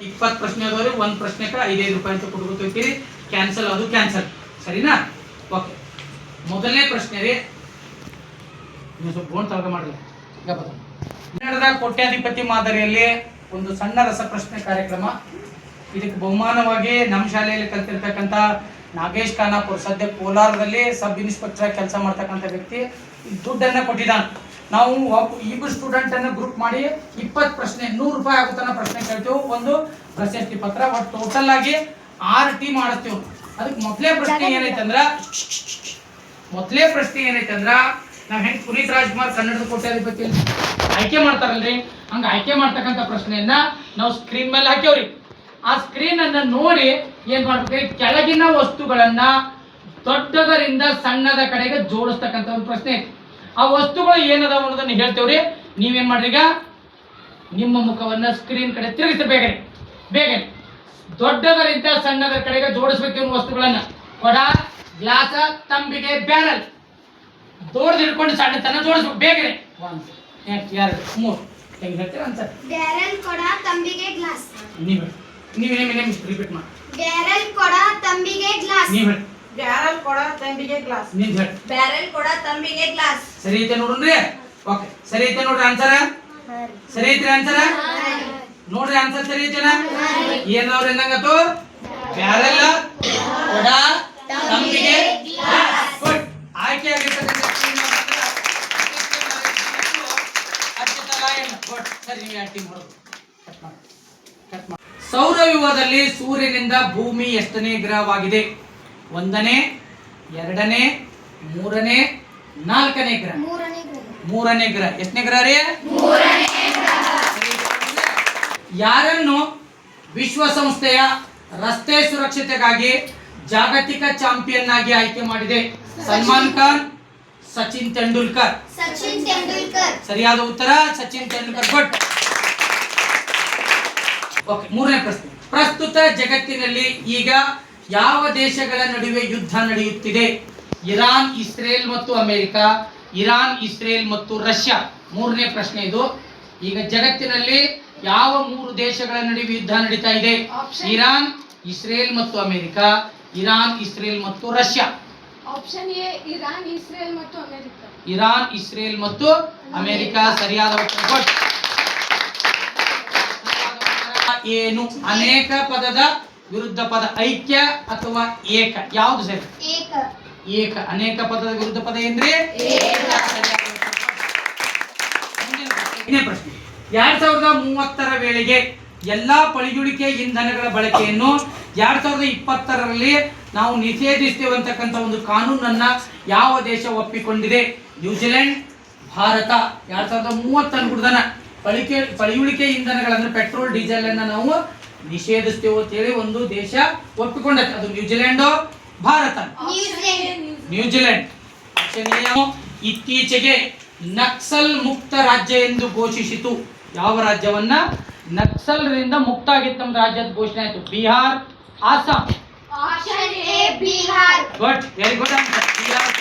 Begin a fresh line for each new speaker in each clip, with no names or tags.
20 ಪ್ರಶ್ನೆ ಅದಾವ್ರಿ. ಒಂದು ಪ್ರಶ್ನೆಗೆ 5 ರೂಪಾಯಿ ಅಂತ ಕೊಡ್ಕೊತೀರಿ. ಕ್ಯಾನ್ಸಲ್ ಅದು ಕ್ಯಾನ್ಸಲ್, ಸರಿನಾ? ಓಕೆ, ಮೊದಲನೇ ಪ್ರಶ್ನೆ ರೀ. ನೀವು ಸ್ವಲ್ಪ ಬೋನ್ ತಳಗ ಮಾಡಲಿ. ಕನ್ನಡದ ಕೋಟ್ಯಾಧಿಪತಿ ಮಾದರಿಯಲ್ಲಿ ಒಂದು ಸಣ್ಣ ರಸಪ್ರಶ್ನೆ ಕಾರ್ಯಕ್ರಮ. ಇದಕ್ಕೆ ಬಹುಮಾನವಾಗಿ ನಮ್ಮ ಶಾಲೆಯಲ್ಲಿ ಕಲ್ತಿರ್ತಕ್ಕಂಥ ನಾಗೇಶ್ ಖಾನಾಪುರ್, ಸದ್ಯ ಕೋಲಾರದಲ್ಲಿ ಸಬ್ ಇನ್ಸ್ಪೆಕ್ಟರ್ ಕೆಲಸ ಮಾಡ್ತಕ್ಕಂಥ ವ್ಯಕ್ತಿ ದುಡ್ಡನ್ನು ಕೊಟ್ಟಿದ್ದಾನೆ. ನಾವು ಇಬ್ಬರು ಸ್ಟೂಡೆಂಟ್ ಅನ್ನು ಗ್ರೂಪ್ ಮಾಡಿ 20 ಪ್ರಶ್ನೆ 100 ರೂಪಾಯಿ ಆಗುತ್ತಾನ ಪ್ರಶ್ನೆ ಕೇಳ್ತೇವೆ. ಒಂದು ಪ್ರಶಸ್ತಿ ಪತ್ರ. ಒಟ್ಟು ಟೋಟಲ್ ಆಗಿ 6 ಟೀಮ್ ಆಡ್ತೇವೆ. ಅದಕ್ಕೆ ಮೊದಲೇ ಪ್ರಶ್ನೆ ಏನೈತಂದ್ರ ನಾವ್ ಹೆಂಗ್ ಪುನೀತ್ ರಾಜ್ಕುಮಾರ್ ಕನ್ನಡದ ಕೋಟ್ಯಾಧಿಪತಿ ಆಯ್ಕೆ ಮಾಡ್ತಾರಲ್ರಿ, ಹಂಗ ಆಯ್ಕೆ ಮಾಡ್ತಕ್ಕಂಥ ಪ್ರಶ್ನೆಯನ್ನ ನಾವು ಸ್ಕ್ರೀನ್ ಮೇಲೆ ಹಾಕ್ಯವ್ರಿ. ಆ ಸ್ಕ್ರೀನ್ ಅನ್ನ ನೋಡಿ ಏನ್ ಮಾಡ್ಬೇಕು, ಕೆಳಗಿನ ವಸ್ತುಗಳನ್ನ ದೊಡ್ಡದರಿಂದ ಸಣ್ಣದ ಕಡೆಗೆ ಜೋಡಿಸ್ತಕ್ಕಂಥ ಒಂದು ಪ್ರಶ್ನೆ. ಆ ವಸ್ತುಗಳು ಏನದಾವ ಅನ್ನೋದನ್ನ ಹೇಳ್ತೇವ್ರಿ. ನೀವೇನ್ ಮಾಡ್ರಿ, ಈಗ ನಿಮ್ಮ ಮುಖವನ್ನ ಸ್ಕ್ರೀನ್ ಕಡೆ ತಿರುಗಿಸಬೇಕ್ರಿ. ಬೇಗ ದೊಡ್ಡದರಿಂದ ಸಣ್ಣದ ಕಡೆಗೆ ಜೋಡಿಸ್ಬೇಕು ವಸ್ತುಗಳನ್ನ. ಕೊಡ, ಗ್ಲಾಸ, ತಂಬಿಗೆ, ಬ್ಯಾರಲ್ ದೊಡ್ಡ ಹಿಡ್ಕೊಂಡು ಸಣ್ಣ ತನ ಜೋಡಿಸ್ಬೇಕು. ಬೇಗ್ರಿ 1 2 3 ಹೆಂಗ್ ಹೇಳ್ತೀರಾ ಅಂತ.
ಬ್ಯಾರಲ್, ಕೊಡ, ತಂಬಿಗೆ, ಗ್ಲಾಸ್.
ನೀವೇನೇನು ರಿಪೀಟ್ ಮಾಡಿ.
ಬ್ಯಾರಲ್, ಕೊಡ, ತಂಬಿಗೆ, ಗ್ಲಾಸ್.
ನೀವು ಹೇಳಿ.
ಬ್ಯಾರಲ್, ಕೊಡ, ತಂಬಿಗೆ, ಗ್ಲಾಸ್.
ನೀವು ಹೇಳಿ.
ಬ್ಯಾರಲ್, ಕೊಡ, ತಂಬಿಗೆ, ಗ್ಲಾಸ್.
ಸರಿ ಐತೆ ನೋಡ್ರಿ. ಓಕೆ, ಸರಿ ಐತೆ ನೋಡ್ರಿ ಆನ್ಸರ್. ಸರಿ ಐತ್ರಿ ಆನ್ಸರ್. ನೋಡ್ರಿ ಆನ್ಸರ್ ಸರಿ ಐತೆನಾ? ಏನವ್ರ ಎಂದಂಗತ್ತು? ಬ್ಯಾರಲ್, ಕೊಡ, ತಂಬಿಗೆ, ಗ್ಲಾಸ್. ಗುಡ್. ಆಯ್ಕೆ ಆಗಿರ್ತಕ್ಕಂಥ ಸೌರವ್ಯೂಹದಲ್ಲಿ ಸೂರ್ಯನಿಂದ ಭೂಮಿ ಎಷ್ಟನೇ ಗ್ರಹವಾಗಿದೆ? 1ನೇ, 2ನೇ, 3ನೇ, 4ನೇ ಗ್ರಹ? 3ನೇ ಗ್ರಹ. ಎಷ್ಟನೇ ಗ್ರಹ ರೀ? 3ನೇ ಗ್ರಹ. ಯಾರನ್ನು ವಿಶ್ವಸಂಸ್ಥೆಯ ರಸ್ತೆ ಸುರಕ್ಷತೆಗಾಗಿ ಜಾಗತಿಕ ಚಾಂಪಿಯನ್ ಆಗಿ ಆಯ್ಕೆ ಮಾಡಿದೆ? ಸಲ್ಮಾನ್ ಖಾನ್, ಸಚಿನ್ ತೆಂಡೂಲ್ಕರ್?
ಸಚಿನ್ ತೆಂಡೂಲ್ಕರ್.
ಸರಿಯಾದ ಉತ್ತರ ಸಚಿನ್ ತೆಂಡೂಲ್ಕರ್. ಗುಡ್. ಓಕೆ, 3ನೇ ಪ್ರಶ್ನೆ. ಪ್ರಸ್ತುತ ಜಗತ್ತಿನಲ್ಲಿ ಈಗ ಯಾವ ದೇಶಗಳ ನಡುವೆ ಯುದ್ಧ ನಡೆಯುತ್ತಿದೆ? ಇರಾನ್, ಇಸ್ರೇಲ್ ಮತ್ತು ಅಮೆರಿಕ, ಇರಾನ್, ಇಸ್ರೇಲ್ ಮತ್ತು ರಷ್ಯಾ. 3ನೇ ಪ್ರಶ್ನೆ ಇದು. ಈಗ ಜಗತ್ತಿನಲ್ಲಿ ಯಾವ 3 ದೇಶಗಳ ನಡುವೆ ಯುದ್ಧ ನಡೀತಾ ಇದೆ? ಇರಾನ್, ಇಸ್ರೇಲ್ ಮತ್ತು ಅಮೆರಿಕ, ಇರಾನ್, ಇಸ್ರೇಲ್ ಮತ್ತು Russia.
Option A Iran, Israel ಮತ್ತು ಅಮೆರಿಕ.
ಇರಾನ್, ಇಸ್ರೇಲ್ ಮತ್ತು ಅಮೆರಿಕ. ಸರಿಯಾದ ಉತ್ತರ. ಏನು? ಅನೇಕ ಪದದ ವಿರುದ್ಧ ಪದ ಐಕ್ಯ ಅಥವಾ ಏಕ? ಯಾವುದು ಸರಿ?
ಏಕ.
ಏಕ. ಅನೇಕ ಪದದ ವಿರುದ್ಧ ಪದ ಏನ್ರಿ? ಏಕ. ಇನ್ನೇ ಪ್ರಶ್ನೆ. 2030ರ ವೇಳೆಗೆ ಎಲ್ಲಾ ಪಳಿಯುಳಿಕೆ ಇಂಧನಗಳ ಬಳಕೆಯನ್ನು 2020ರಲ್ಲಿ ನಾವು ನಿಷೇಧಿಸ್ತೇವೆ ಅಂತಕ್ಕಂಥ ಒಂದು ಕಾನೂನನ್ನ ಯಾವ ದೇಶ ಒಪ್ಪಿಕೊಂಡಿದೆ? ನ್ಯೂಜಿಲೆಂಡ್, ಭಾರತ. 2030 ಅನ್ಬಿಡ್ದನ ಪಳಿಯುಳಿಕೆ ಇಂಧನಗಳಂದ್ರೆ ಪೆಟ್ರೋಲ್, ಡೀಸೆಲ್ ಅನ್ನ ನಾವು ನಿಷೇಧಿಸ್ತೇವೆ ಅಂತ ಹೇಳಿ ಒಂದು ದೇಶ ಒಪ್ಪಿಕೊಂಡೈತೆ. ಅದು ನ್ಯೂಜಿಲೆಂಡ್, ಭಾರತ? ನ್ಯೂಜಿಲೆಂಡ್. ಇತ್ತೀಚೆಗೆ ನಕ್ಸಲ್ ಮುಕ್ತ ರಾಜ್ಯ ಎಂದು ಘೋಷಿಸಿತು. ಯಾವ ರಾಜ್ಯವನ್ನ? ನಕ್ಸಲ್ರಿಂದ ಮುಕ್ತ ಆಗಿತ್ತು ನಮ್ಮ ರಾಜ್ಯದ ಘೋಷಣೆ ಆಯ್ತು. Bihar, Assam?
Option A Bihar.
Good, very good answer. Bihar.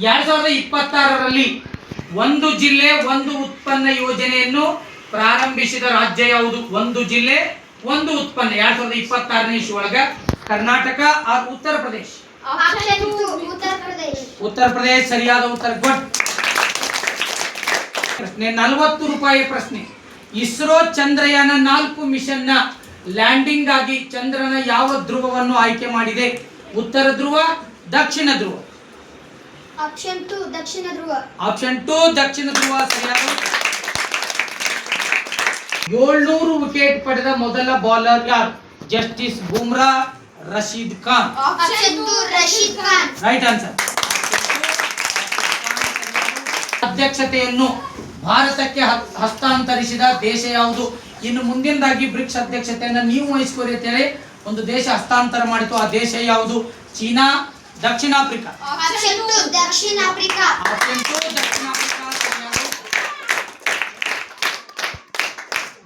2026ರಲ್ಲಿ ಒಂದು ಜಿಲ್ಲೆ ಒಂದು ಉತ್ಪನ್ನ ಯೋಜನೆಯನ್ನು ಪ್ರಾರಂಭಿಸಿದ ರಾಜ್ಯ ಯಾವುದು? ಒಂದು ಜಿಲ್ಲೆ ಒಂದು ಉತ್ಪನ್ನ 2026ನೇ ಇಸ್ವಿ ಒಳಗ ಕರ್ನಾಟಕ ಆರ್ ಉತ್ತರ ಪ್ರದೇಶ್?
ಆಪ್ಷನ್ 2 ಉತ್ತರ ಪ್ರದೇಶ್.
ಉತ್ತರ ಪ್ರದೇಶ್. ಸರಿಯಾದ ಉತ್ತರ. ಗುಡ್. ಪ್ರಶ್ನೆ 40 ರೂಪಾಯಿ ಪ್ರಶ್ನೆ. ಇಸ್ರೋ ಚಂದ್ರಯಾನ 4 ಮಿಷನ್ ನ ಲ್ಯಾಂಡಿಂಗ್ ಆಗಿ ಚಂದ್ರನ ಯಾವ ಧ್ರುವವನ್ನು ಆಯ್ಕೆ ಮಾಡಿದೆ? ಉತ್ತರ ಧ್ರುವ, ದಕ್ಷಿಣ ಧ್ರುವ?
ಆಪ್ಷನ್ 2 ದಕ್ಷಿಣ ಧ್ರುವ.
ಆಪ್ಷನ್ 2 ದಕ್ಷಿಣ ಧ್ರುವ. ಸರಿಯಾದ. 700 ವಿಕೆಟ್ ಪಡೆದ ಮೊದಲ ಬೌಲರ್ ಯಾರು? Justice Bumrah, Rashid Khan?
Option 2 Rashid Khan.
Right answer. ಅಧ್ಯಕ್ಷತೆಯನ್ನು ಭಾರತಕ್ಕೆ ಹಸ್ತಾಂತರಿಸಿದ ದೇಶ ಯಾವುದು? ಇನ್ನು ಮುಂದಿನದಾಗಿ ಬ್ರಿಕ್ಸ್ ಅಧ್ಯಕ್ಷತೆಯನ್ನು ನೀವು ವಹಿಸಿಕೊಳ್ಳಿ ಅಂತ ಹೇಳಿ ಒಂದು ದೇಶ ಹಸ್ತಾಂತರ ಮಾಡಿತು. ಆ ದೇಶ ಯಾವುದು? ಚೀನಾ, ದಕ್ಷಿಣ ಆಫ್ರಿಕಾ?
ಆಪ್ಷನ್ 2 ದಕ್ಷಿಣ ಆಫ್ರಿಕಾ.
ಆಪ್ಷನ್ 2 ದಕ್ಷಿಣ ಆಫ್ರಿಕಾ.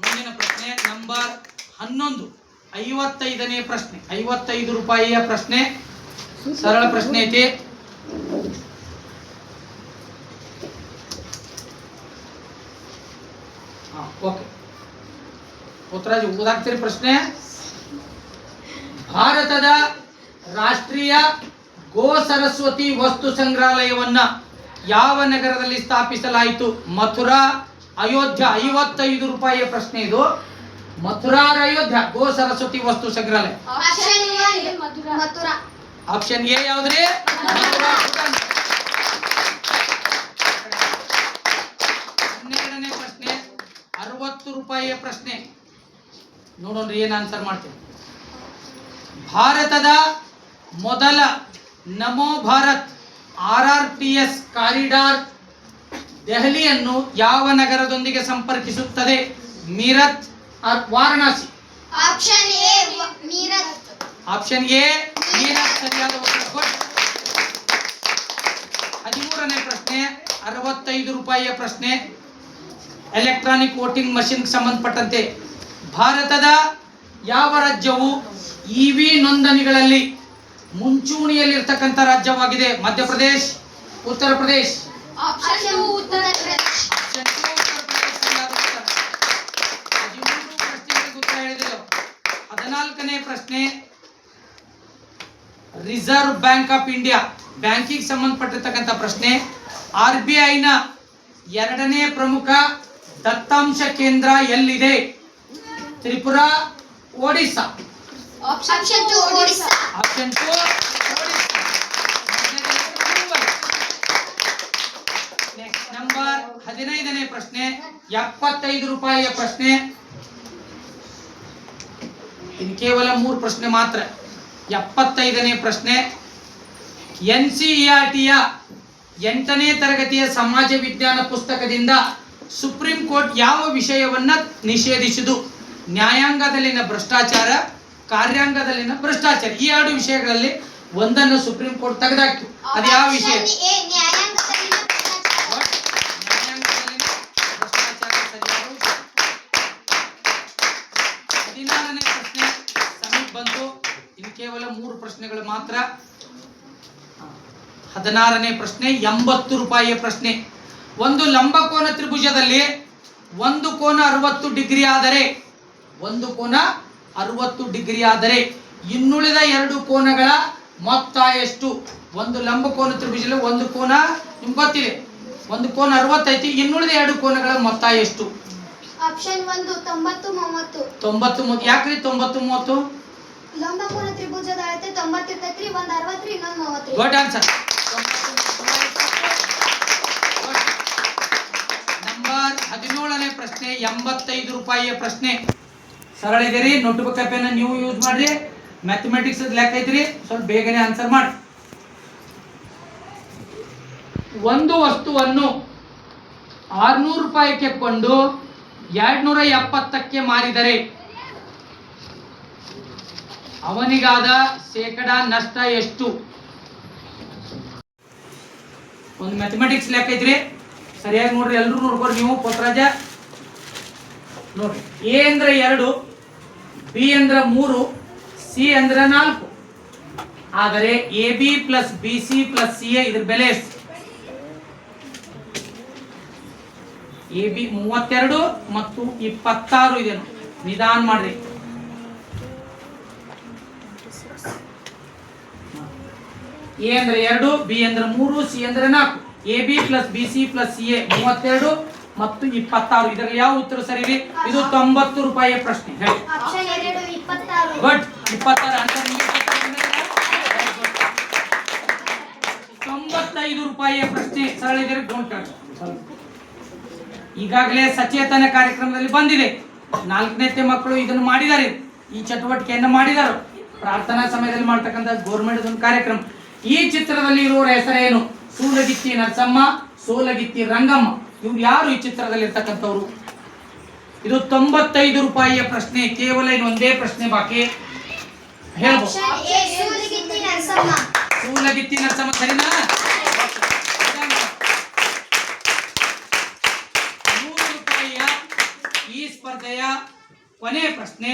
ಮುಂದಿನ ಪ್ರಶ್ನೆ ನಂಬರ್ 11. 55ನೇ ಪ್ರಶ್ನೆ. 55 ರೂಪಾಯಿಯ ಪ್ರಶ್ನೆ. ಸರಳ ಪ್ರಶ್ನೆ ಐತಿ. ಓಕೆ. ಪುತ್ರರಾಜ್ ಓದಾಗ್ತೀರಿ ಪ್ರಶ್ನೆ. ಭಾರತದ ರಾಷ್ಟ್ರೀಯ ಗೋ ಸರಸ್ವತಿ ವಸ್ತು ಸಂಗ್ರಹಾಲಯವನ್ನ ಯಾವ ನಗರದಲ್ಲಿ ಸ್ಥಾಪಿಸಲಾಯಿತು? ಮಥುರಾ, ಅಯೋಧ್ಯ. 55 ರೂಪಾಯಿಯ ಪ್ರಶ್ನೆ ಇದು. ಮಥುರಾ, ಅಯೋಧ್ಯ ಗೋ ಸರಸ್ವತಿ ವಸ್ತು ಸಂಗ್ರಹಾಲಯ.
Option
A Madhura.
Mathura.
Option A ಯಾವ್ದ್ರಿ? ಮಥುರಾ. 12ನೇ ಪ್ರಶ್ನೆ 60 ರೂಪಾಯಿಯ ಪ್ರಶ್ನೆ. ನೋಡೋಣ್ರಿ ಏನ್ ಆನ್ಸರ್ ಮಾಡ್ತೀವಿ. ಭಾರತದ ಮೊದಲ ನಮೋ ಭಾರತ್ RRTS ಕಾರಿಡಾರ್ ದೆಹಲಿಯನ್ನು ಯಾವ ನಗರದೊಂದಿಗೆ ಸಂಪರ್ಕಿಸುತ್ತದೆ? Meerut, Varanasi.
Option A Meerut.
Option A Meerut ಸರಿಯಾದ ಉತ್ತರ. 13ನೇ ಪ್ರಶ್ನೆ 65 ರೂಪಾಯಿಯ ಪ್ರಶ್ನೆ. ಎಲೆಕ್ಟ್ರಾನಿಕ್ ವೋಟಿಂಗ್ ಮಷಿನ್ ಸಂಬಂಧಪಟ್ಟಂತೆ ಭಾರತದ ಯಾವ ರಾಜ್ಯವು EV ನೋಂದಣಿಗಳಲ್ಲಿ ಮುಂಚೂಣಿಯಲ್ಲಿರ್ತಕ್ಕಂಥ ರಾಜ್ಯವಾಗಿದೆ? Madhya Pradesh, Uttar Pradesh.
Option 2 Uttar Pradesh.
Option 2 Uttar Pradesh ಸರಿಯಾದ ಉತ್ತರ. 13 ಪ್ರಶ್ನೆಗಳಿಗೆ ಉತ್ತರ ಹೇಳಿದ್ರು. 14ನೇ ಪ್ರಶ್ನೆ ರಿಸರ್ವ್ ಬ್ಯಾಂಕ್ ಆಫ್ ಇಂಡಿಯಾ ಬ್ಯಾಂಕಿಗೆ ಸಂಬಂಧಪಟ್ಟಿರ್ತಕ್ಕಂಥ ಪ್ರಶ್ನೆ. RBI ನ 2ನೇ ಪ್ರಮುಖ ದತ್ತಾಂಶ ಕೇಂದ್ರ ಎಲ್ಲಿದೆ? Tripura, Odisha.
Option 2 Odisha.
Option 2 Odisha. Next number 15ನೇ ಪ್ರಶ್ನೆ 75 ರೂಪಾಯಿಯ ಪ್ರಶ್ನೆ. ಇನ್ನು ಕೇವಲ 3 ಪ್ರಶ್ನೆ ಮಾತ್ರ. 75ನೇ ಪ್ರಶ್ನೆ NCERTಯ 8ನೇ ತರಗತಿಯ ಸಮಾಜ ವಿಜ್ಞಾನ ಪುಸ್ತಕದಿಂದ ಸುಪ್ರೀಂ ಕೋರ್ಟ್ ಯಾವ ವಿಷಯವನ್ನ ನಿಷೇಧಿಸಿತು? ನ್ಯಾಯಾಂಗದಲ್ಲಿನ ಭ್ರಷ್ಟಾಚಾರ, ಕಾರ್ಯಾಂಗದಲ್ಲಿನ ಭ್ರಷ್ಟಾಚಾರ. ಈ 2 ವಿಷಯಗಳಲ್ಲಿ ಒಂದನ್ನು ಸುಪ್ರೀಂ ಕೋರ್ಟ್ ತೆಗೆದಾಕ್ತು. ಅದು ಯಾವ ವಿಷಯ?
ಆಪ್ಷನ್ ಎ ನ್ಯಾಯಾಂಗದಲ್ಲಿನ ಭ್ರಷ್ಟಾಚಾರ.
ನ್ಯಾಯಾಂಗದಲ್ಲಿನ ಭ್ರಷ್ಟಾಚಾರ ಸರಿಯಾದ ಉತ್ತರ. 16ನೇ ಪ್ರಶ್ನೆ ಸಮೀಪ ಬಂತು. ಇನ್ನು ಕೇವಲ 3 ಪ್ರಶ್ನೆಗಳು ಮಾತ್ರ. 16ನೇ ಪ್ರಶ್ನೆ 80 ರೂಪಾಯಿಯ ಪ್ರಶ್ನೆ. ಒಂದು ಲಂಬಕೋನ ತ್ರಿಭುಜದಲ್ಲಿ ಒಂದು ಕೋನ 60 ಡಿಗ್ರಿ ಆದರೆ, ಒಂದು ಕೋನ 60 ಡಿಗ್ರಿ ಆದರೆ ಇನ್ನುಳಿದ 2 ಕೋನಗಳ ಮೊತ್ತ ಎಷ್ಟು? ಒಂದು ಲಂಬಕೋನ ತ್ರಿಭುಜದಲ್ಲಿ ಒಂದು ಕೋನ ನಿಮ್ಗೆ ಗೊತ್ತಿದೆ, ಒಂದು ಕೋನ 60 ಐತಿ, ಇನ್ನುಳಿದ 2 ಕೋನಗಳ ಮೊತ್ತ ಎಷ್ಟು?
ಆಪ್ಷನ್ 1 90 30.
90 ಯಾಕ್ರಿ 90 30?
ಲಂಬಕೋನ ತ್ರಿಭುಜದ ಅಳತೆ 90 ಇರ್ತೈತ್ರಿ, ಒಂದು 60 ರೀ, ಇನ್ನೊಂದು 30 ರೀ.
Good answer. ನಂಬರ್ 17ನೇ ಪ್ರಶ್ನೆ 85 ರೂಪಾಯಿಯ ಪ್ರಶ್ನೆ. ಸರಳ ಇದೆ ರೀ. ನೋಟ್ಬುಕ್ ಪೆನ್ ನೀವು ಯೂಸ್ ಮಾಡ್ರಿ. ಮ್ಯಾಥಮೆಟಿಕ್ಸ್ ಲೆಕ್ಕ ಐತ್ರಿ, ಸ್ವಲ್ಪ ಬೇಗನೆ ಆನ್ಸರ್ ಮಾಡಿ. ಒಂದು ವಸ್ತುವನ್ನು 600 ರೂಪಾಯಿಗೆ ಕೊಂಡು 270ಕ್ಕೆ ಮಾರಿದರೆ ಅವನಿಗಾದ ಶೇಕಡಾ ನಷ್ಟ ಎಷ್ಟು? ಒಂದು ಮ್ಯಾಥಮೆಟಿಕ್ಸ್ ಲೆಕ್ಕ ಐತ್ರಿ, ಸರಿಯಾಗಿ ನೋಡ್ರಿ. ಎಲ್ಲರೂ ನೋಡ್ಕೊರಿ ನೀವು. ಪುತ್ರರಾಜ ನೋಡ್ರಿ. ಎ ಅಂದ್ರೆ 2, ಬಿ ಅಂದ್ರೆ 3, ಸಿ ಅಂದ್ರೆ 4. ಆದರೆ AB plus BC plus CA ಇದ್ರ ಬೆಲೆ ಎಷ್ಟು? AB 32 ಮತ್ತು 26 ಇದೆ. ನಿಧಾನ ಮಾಡ್ರಿ. ಎ ಅಂದ್ರೆ 2, ಬಿ ಅಂದ್ರೆ 3, ಸಿ ಅಂದ್ರೆ 4. AB plus BC plus CA 32 ಮತ್ತು 26. ಇದರಲ್ಲಿ ಯಾವ ಉತ್ತರ ಸರಿ ಇದೆ? ಇದು 90 ರೂಪಾಯಿಯ ಪ್ರಶ್ನೆ. ಹೇಳಿ.
ಆಪ್ಷನ್ 2 26.
ಗುಡ್. 26 ಆನ್ಸರ್ ನಿಮಗೆ 95 ರೂಪಾಯಿಯ ಪ್ರಶ್ನೆ. ಸರಳ ಇದೆ. Don't touch. ಈಗಾಗಲೇ ಸಚೇತನ ಕಾರ್ಯಕ್ರಮದಲ್ಲಿ ಬಂದಿದೆ. 4ನೇ ಮಕ್ಕಳು ಇದನ್ನು ಮಾಡಿದ್ದಾರೆ, ಈ ಚಟುವಟಿಕೆಯನ್ನು ಮಾಡಿದ್ದಾರೆ. ಪ್ರಾರ್ಥನಾ ಸಮಯದಲ್ಲಿ ಮಾಡ್ತಕ್ಕಂಥ ಗೌರ್ಮೆಂಟ್ ಒಂದು ಕಾರ್ಯಕ್ರಮ. ಈ ಚಿತ್ರದಲ್ಲಿ ಇರುವವರ ಹೆಸರೇನು? ಸೂಲಗಿತ್ತಿ ನರಸಮ್ಮ, ಸೋಲಗಿತ್ತಿ ರಂಗಮ್ಮ. ಇವ್ರು ಯಾರು ಈ ಚಿತ್ರದಲ್ಲಿ ಇರ್ತಕ್ಕಂಥವ್ರು? ಇದು 95 ರೂಪಾಯಿಯ ಪ್ರಶ್ನೆ. ಕೇವಲ ಇನ್ನೊಂದೇ ಪ್ರಶ್ನೆ ಬಾಕಿ. ಹೇಳ್ಬೋದು.
ಆಪ್ಷನ್ ಎ ಸೂಲಗಿತ್ತಿ ನರಸಮ್ಮ.
ಸೂಲಗಿತ್ತಿ ನರಸಮ್ಮ ಸರಿನಾ? 100 ರೂಪಾಯಿಯ ಈ ಸ್ಪರ್ಧೆಯ ಕೊನೆಯ ಪ್ರಶ್ನೆ,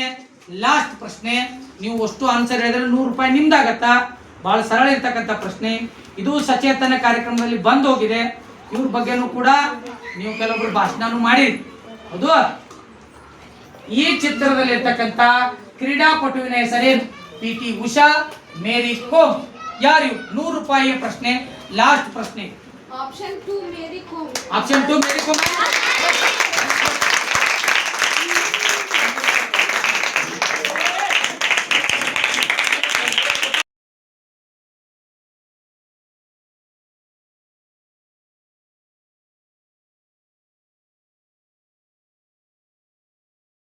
ಲಾಸ್ಟ್ ಪ್ರಶ್ನೆ. ನೀವು ಅಷ್ಟು ಆನ್ಸರ್ ಹೇಳಿದ್ರೆ 100 ರೂಪಾಯಿ ನಿಮ್ದಾಗತ್ತಾ? ಬಹಳ ಸರಳ ಇರ್ತಕ್ಕಂಥ ಪ್ರಶ್ನೆ. ಇದು ಸಚೇತನ ಕಾರ್ಯಕ್ರಮದಲ್ಲಿ ಬಂದು ಹೋಗಿದೆ. ಇವ್ರ ಬಗ್ಗೆನೂ ಕೂಡ ನೀವು ಕೆಲವೊಬ್ರು ಭಾಷಣನೂ ಮಾಡಿರಿ. ಹೌದು. ಈ ಚಿತ್ರದಲ್ಲಿರ್ತಕ್ಕಂಥ ಕ್ರೀಡಾಪಟುವಿನ ಹೆಸರೇನು? PT ಉಷಾ, ಮೇರಿ ಕೋಮ್. ಯಾರು? 100 ರೂಪಾಯಿಯ ಪ್ರಶ್ನೆ, ಲಾಸ್ಟ್ ಪ್ರಶ್ನೆ.
ಆಪ್ಷನ್ 2 ಮೇರಿ ಕೋಮ್.
ಆಪ್ಷನ್ 2 ಮೇರಿ ಕೋಮ್.